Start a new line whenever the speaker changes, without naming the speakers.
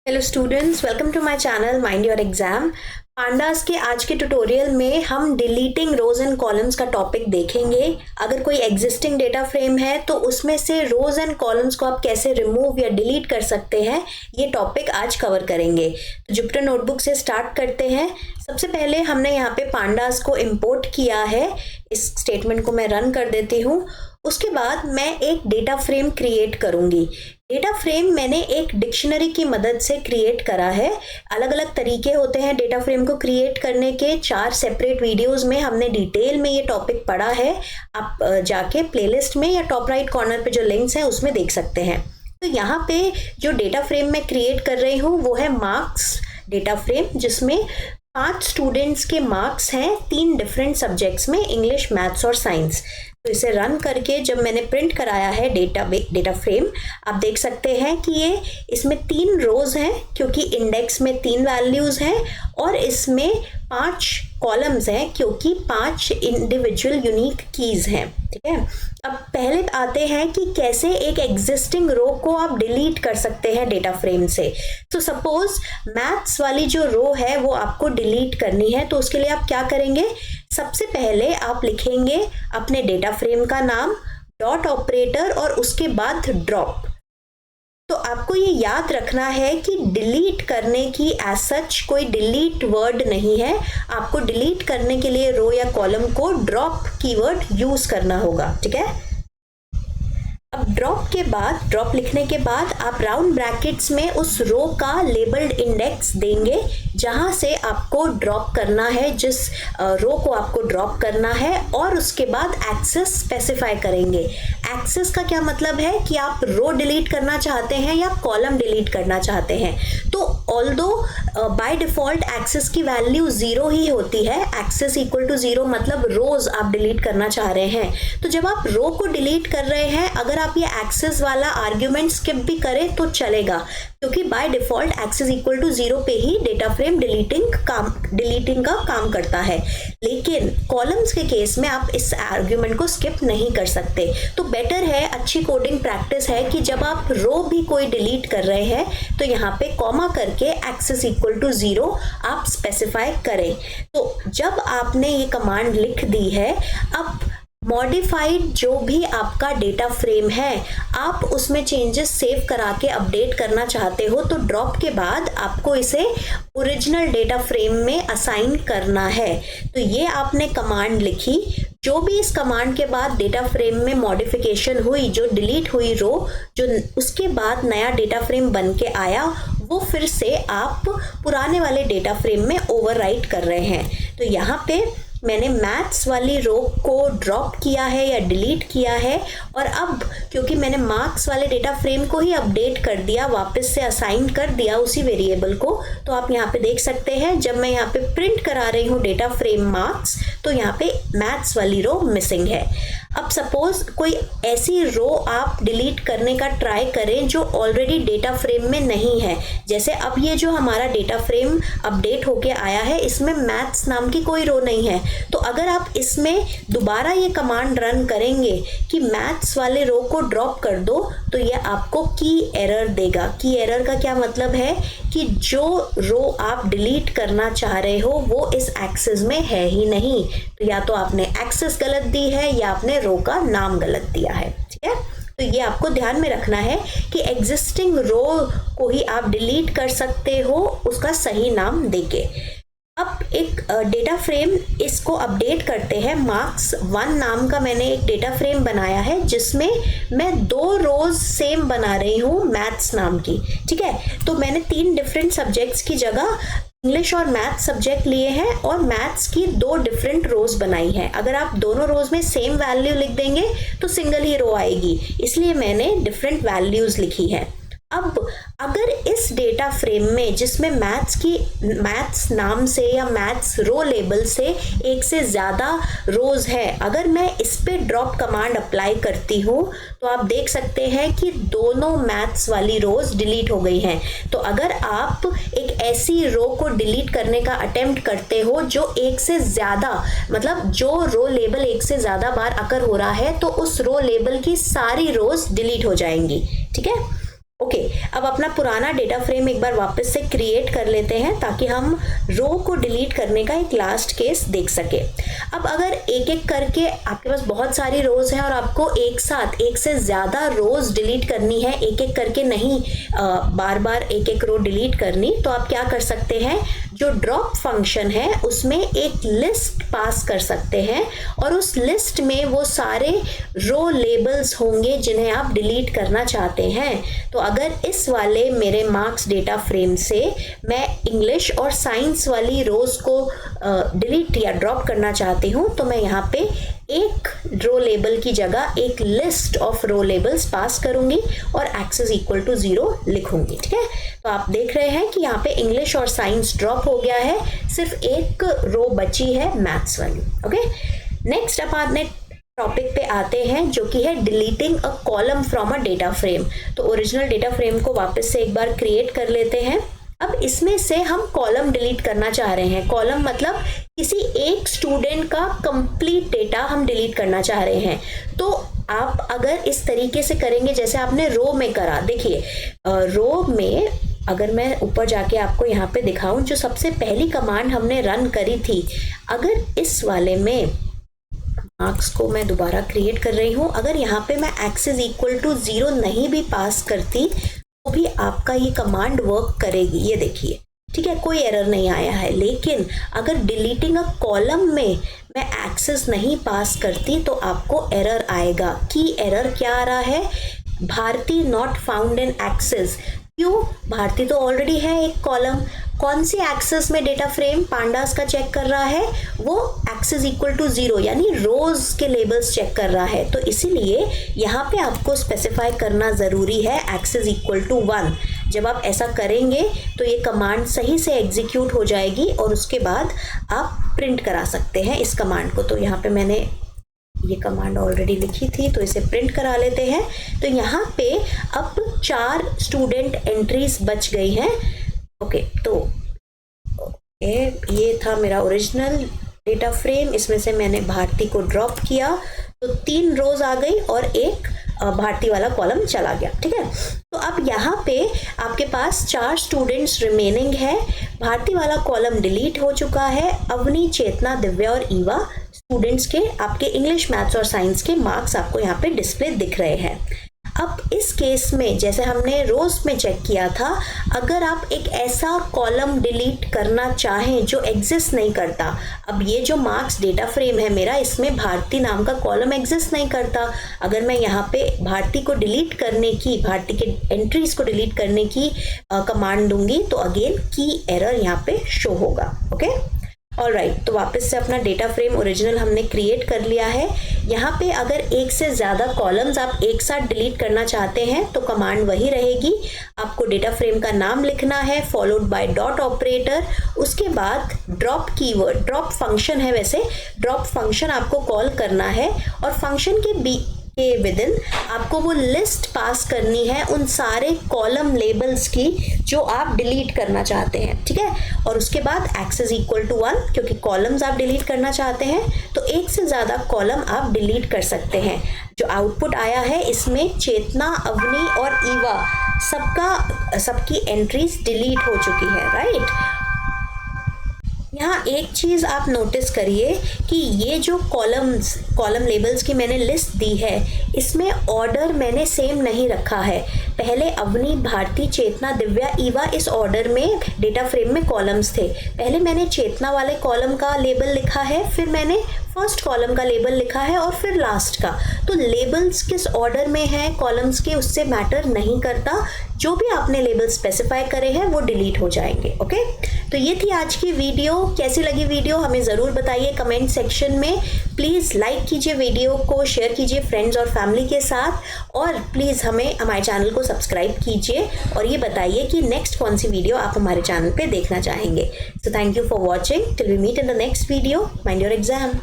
Hello students, welcome to my channel mind your exam. Pandas के आज के tutorial में हम डिलीटिंग रोज एंड कॉलम्स का टॉपिक देखेंगे। अगर कोई एग्जिस्टिंग डेटा फ्रेम है तो उसमें से रोज एंड कॉलम्स को आप कैसे रिमूव या डिलीट कर सकते हैं, ये टॉपिक आज कवर करेंगे। तो जुपिटर नोटबुक से स्टार्ट करते हैं। सबसे पहले हमने यहाँ पे पांडास को इंपोर्ट किया है। इस स्टेटमेंट को मैं रन कर देती हूँ। उसके बाद मैं एक डेटा फ्रेम क्रिएट करूंगी। डेटा फ्रेम मैंने एक डिक्शनरी की मदद से क्रिएट करा है। अलग अलग तरीके होते हैं डेटा फ्रेम को क्रिएट करने के। 4 सेपरेट वीडियोस में हमने डिटेल में ये टॉपिक पढ़ा है। आप जाके प्लेलिस्ट में या टॉप राइट कॉर्नर पे जो लिंक्स हैं उसमें देख सकते हैं। तो यहाँ पे जो डेटा फ्रेम मैं क्रिएट कर रही हूँ वो है मार्क्स डेटा फ्रेम, जिसमें 5 स्टूडेंट्स के मार्क्स हैं 3 डिफरेंट सब्जेक्ट्स में, इंग्लिश, मैथ्स और साइंस। तो इसे रन करके जब मैंने प्रिंट कराया है डेटा फ्रेम, आप देख सकते हैं कि ये इसमें 3 रोज हैं क्योंकि इंडेक्स में 3 वैल्यूज हैं, और इसमें 5 कॉलम्स हैं क्योंकि 5 इंडिविजुअल यूनिक कीज हैं। ठीक है, अब पहले आते हैं कि कैसे एक एग्जिस्टिंग रो को आप डिलीट कर सकते हैं डेटा फ्रेम से। तो सपोज मैथ्स वाली जो रो है वो आपको डिलीट करनी है, तो उसके लिए आप क्या करेंगे? सबसे पहले आप लिखेंगे अपने डेटा फ्रेम का नाम, डॉट ऑपरेटर और उसके बाद ड्रॉप। तो आपको ये याद रखना है कि डिलीट करने की एज सच कोई डिलीट वर्ड नहीं है। आपको डिलीट करने के लिए रो या कॉलम को ड्रॉप कीवर्ड यूज करना होगा। ठीक है, अब ड्रॉप लिखने के बाद आप राउंड ब्रैकेट्स में उस रो का लेबल्ड इंडेक्स देंगे जहां से आपको ड्रॉप करना है, जिस रो को आपको ड्रॉप करना है, और उसके बाद एक्सेस स्पेसिफाई करेंगे। एक्सेस का क्या मतलब है कि आप रो डिलीट करना चाहते हैं या कॉलम डिलीट करना चाहते हैं। तो ऑल्दो बाय डिफॉल्ट एक्सेस की वैल्यू 0 ही होती है। एक्सेस इक्वल टू 0 मतलब रोज आप डिलीट करना चाह रहे हैं। तो जब आप रो को डिलीट कर रहे हैं, अगर आप ये एक्सेस वाला आर्ग्यूमेंट स्किप भी करें तो चलेगा, क्योंकि by default axis equal to 0 पे ही डेटा फ्रेम डिलीटिंग का काम करता है। लेकिन कॉलम्स के केस में आप इस आर्ग्यूमेंट को स्किप नहीं कर सकते। तो बेटर है, अच्छी कोडिंग प्रैक्टिस है कि जब आप रो भी कोई डिलीट कर रहे हैं तो यहाँ पे कॉमा करके एक्सेस इक्वल टू 0 आप स्पेसिफाई करें। तो जब आपने ये कमांड लिख दी है, अब मॉडिफाइड जो भी आपका डेटा फ्रेम है, आप उसमें चेंजेस सेव करा के अपडेट करना चाहते हो, तो ड्रॉप के बाद आपको इसे ओरिजिनल डेटा फ्रेम में असाइन करना है। तो ये आपने कमांड लिखी। जो भी इस कमांड के बाद डेटा फ्रेम में मॉडिफिकेशन हुई, जो डिलीट हुई रो, जो उसके बाद नया डेटा फ्रेम बन के आया, वो फिर से आप पुराने वाले डेटा फ्रेम में ओवरराइट कर रहे हैं। तो यहाँ पे मैंने मैथ्स वाली रो को ड्रॉप किया है या डिलीट किया है, और अब क्योंकि मैंने मार्क्स वाले डेटा फ्रेम को ही अपडेट कर दिया, वापस से असाइन कर दिया उसी वेरिएबल को, तो आप यहाँ पे देख सकते हैं जब मैं यहाँ पे प्रिंट करा रही हूँ डेटा फ्रेम मार्क्स, तो यहाँ पे मैथ्स वाली रो मिसिंग है। अब सपोज कोई ऐसी रो आप डिलीट करने का ट्राई करें जो ऑलरेडी डेटा फ्रेम में नहीं है। जैसे अब ये जो हमारा डेटा फ्रेम अपडेट होके आया है, इसमें मैथ्स नाम की कोई रो नहीं है। तो अगर आप इसमें दोबारा ये कमांड रन करेंगे कि मैथ्स वाले रो को ड्रॉप कर दो, तो ये आपको की एरर देगा। की एरर का क्या मतलब है कि जो रो आप डिलीट करना चाह रहे हो वो इस एक्सेस में है ही नहीं। तो या तो आपने एक्सेस गलत दी है या आपने रो का नाम गलत दिया है। ठीक है, तो ये आपको ध्यान में रखना है कि एग्जिस्टिंग रो को ही आप डिलीट कर सकते हो उसका सही नाम देके। अब एक डेटा फ्रेम इसको अपडेट करते हैं। मार्क्स 1 नाम का मैंने एक डेटा फ्रेम बनाया है जिसमें मैं 2 रोज सेम बना रही हूँ मैथ्स नाम की। ठीक है, तो मैंने 3 डिफरेंट सब्जेक्ट्स की जगह इंग्लिश और मैथ्स सब्जेक्ट लिए हैं और मैथ्स की 2 डिफरेंट रोज बनाई हैं। अगर आप दोनों रोज में सेम वैल्यू लिख देंगे तो सिंगल ही रो आएगी, इसलिए मैंने डिफरेंट वैल्यूज लिखी है। अब अगर इस डेटा फ्रेम में जिसमें मैथ्स नाम से या मैथ्स रो लेबल से एक से ज़्यादा रोज है, अगर मैं इस पे ड्रॉप कमांड अप्लाई करती हूँ तो आप देख सकते हैं कि दोनों मैथ्स वाली रोज डिलीट हो गई हैं। तो अगर आप एक ऐसी रो को डिलीट करने का अटेम्प्ट करते हो जो एक से ज़्यादा, मतलब जो रो लेबल एक से ज़्यादा बार अकर हो रहा है, तो उस रो लेबल की सारी रोज डिलीट हो जाएंगी। ठीक है, ओके अब अपना पुराना डेटा फ्रेम एक बार वापस से क्रिएट कर लेते हैं ताकि हम रो को डिलीट करने का एक लास्ट केस देख सके। अब अगर एक एक करके आपके पास बहुत सारी रोज हैं और आपको एक साथ एक से ज्यादा रोज डिलीट करनी है, एक एक करके नहीं बार बार एक एक रो डिलीट करनी, तो आप क्या कर सकते हैं, जो ड्रॉप फंक्शन है उसमें एक लिस्ट पास कर सकते हैं और उस लिस्ट में वो सारे रो लेबल्स होंगे जिन्हें आप डिलीट करना चाहते हैं। तो अगर इस वाले मेरे मार्क्स डेटा फ्रेम से मैं इंग्लिश और साइंस वाली रोज को डिलीट या ड्रॉप करना चाहती हूँ तो मैं यहाँ पे एक रो लेबल की जगह एक लिस्ट ऑफ रो लेबल्स पास करूंगी और एक्सेस इक्वल टू 0 लिखूंगी। ठीक है, तो आप देख रहे हैं कि यहाँ पे इंग्लिश और साइंस ड्रॉप हो गया है, सिर्फ एक रो बची है मैथ्स वाली। ओके, नेक्स्ट अपने टॉपिक पे आते हैं जो कि है deleting a column from a data frame. तो ओरिजिनल डेटा फ्रेम को वापस से एक बार क्रिएट कर लेते हैं। अब इसमें से हम कॉलम डिलीट करना चाह रहे हैं। कॉलम मतलब किसी एक स्टूडेंट का कंप्लीट डेटा हम डिलीट करना चाह रहे हैं। तो आप अगर इस तरीके से करेंगे जैसे आपने रो में करा, देखिए रो में अगर मैं ऊपर जाके आपको यहाँ पे दिखाऊं, जो सबसे पहली कमांड हमने रन करी थी, अगर इस वाले में मार्क्स को मैं दोबारा क्रिएट कर रही हूँ, अगर यहाँ पे मैं एक्सेस इक्वल टू 0 नहीं भी पास करती तो भी आपका ये कमांड वर्क करेगी। ये देखिए, ठीक है, कोई एरर नहीं आया है। लेकिन अगर डिलीटिंग अ कॉलम में मैं एक्सेस नहीं पास करती तो आपको एरर आएगा। की एरर क्या आ रहा है, Bharti not found in axis. क्यों, भारती तो ऑलरेडी है एक कॉलम। कौन सी एक्सेस में डेटा फ्रेम पांडास का चेक कर रहा है, वो एक्सेस इक्वल टू 0 यानी रोज के लेबल्स चेक कर रहा है। तो इसीलिए यहाँ पे आपको स्पेसिफाई करना जरूरी है एक्सेस इक्वल टू 1। जब आप ऐसा करेंगे तो ये कमांड सही से एग्जीक्यूट हो जाएगी और उसके बाद आप प्रिंट करा सकते हैं इस कमांड को। तो यहाँ पे मैंने ये कमांड ऑलरेडी लिखी थी तो इसे प्रिंट करा लेते हैं। तो यहाँ पे अब 4 स्टूडेंट एंट्रीज बच गई हैं। ओके, तो ये था मेरा ओरिजिनल डेटा फ्रेम, इसमें से मैंने भारती को ड्रॉप किया तो 3 रोज आ गई और एक भारती वाला कॉलम चला गया। ठीक है, तो अब यहाँ पे आपके पास 4 स्टूडेंट्स रिमेनिंग है। भारती वाला कॉलम डिलीट हो चुका है। अवनी, चेतना, दिव्या और ईवा स्टूडेंट्स के आपके इंग्लिश, मैथ्स और साइंस के मार्क्स आपको यहाँ पे डिस्प्ले दिख रहे हैं। अब इस केस में जैसे हमने रोज में चेक किया था, अगर आप एक ऐसा कॉलम डिलीट करना चाहें जो एग्जिस्ट नहीं करता, अब ये जो मार्क्स डेटा फ्रेम है मेरा, इसमें भारती नाम का कॉलम एग्जिस्ट नहीं करता। अगर मैं यहाँ पे भारती को डिलीट करने की, भारती के एंट्रीज को डिलीट करने की कमांड दूंगी तो अगेन की एरर यहाँ पे शो होगा। ओके, ऑलराइट, तो वापस से अपना डेटा फ्रेम ओरिजिनल हमने क्रिएट कर लिया है। यहाँ पे अगर एक से ज़्यादा कॉलम्स आप एक साथ डिलीट करना चाहते हैं तो कमांड वही रहेगी। आपको डेटा फ्रेम का नाम लिखना है फॉलोड बाय डॉट ऑपरेटर, उसके बाद ड्रॉप कीवर्ड, ड्रॉप फंक्शन है वैसे, ड्रॉप फंक्शन आपको कॉल करना है और फंक्शन के विदिन आपको वो लिस्ट पास करनी है उन सारे कॉलम लेबल्स की जो आप डिलीट करना चाहते हैं। ठीक है, और उसके बाद एक्सेस इक्वल टू 1, क्योंकि कॉलम्स आप डिलीट करना चाहते हैं तो एक से ज्यादा कॉलम आप डिलीट कर सकते हैं। जो आउटपुट आया है इसमें चेतना, अवनी और ईवा सबकी एंट्रीज डिलीट हो चुकी है। राइट, यहाँ एक चीज आप नोटिस करिए कि ये जो कॉलम लेबल्स की मैंने लिस्ट दी है इसमें ऑर्डर मैंने सेम नहीं रखा है। पहले अवनी, भारती, चेतना, दिव्या, ईवा इस ऑर्डर में डेटा फ्रेम में कॉलम्स थे। पहले मैंने चेतना वाले कॉलम का लेबल लिखा है, फिर मैंने फर्स्ट कॉलम का लेबल लिखा है और फिर लास्ट का। तो लेबल्स किस ऑर्डर में है कॉलम्स के उससे मैटर नहीं करता, जो भी आपने लेबल स्पेसिफाई करे हैं वो डिलीट हो जाएंगे। ओके, तो ये थी आज की वीडियो। कैसी लगी वीडियो हमें ज़रूर बताइए कमेंट सेक्शन में। प्लीज़ लाइक कीजिए वीडियो को, शेयर कीजिए फ्रेंड्स और फैमिली के साथ और प्लीज़ हमारे चैनल को सब्सक्राइब कीजिए और ये बताइए कि नेक्स्ट कौन सी वीडियो आप हमारे चैनल पे देखना चाहेंगे। So thank you for watching, till we meet in the next video. Mind your exam.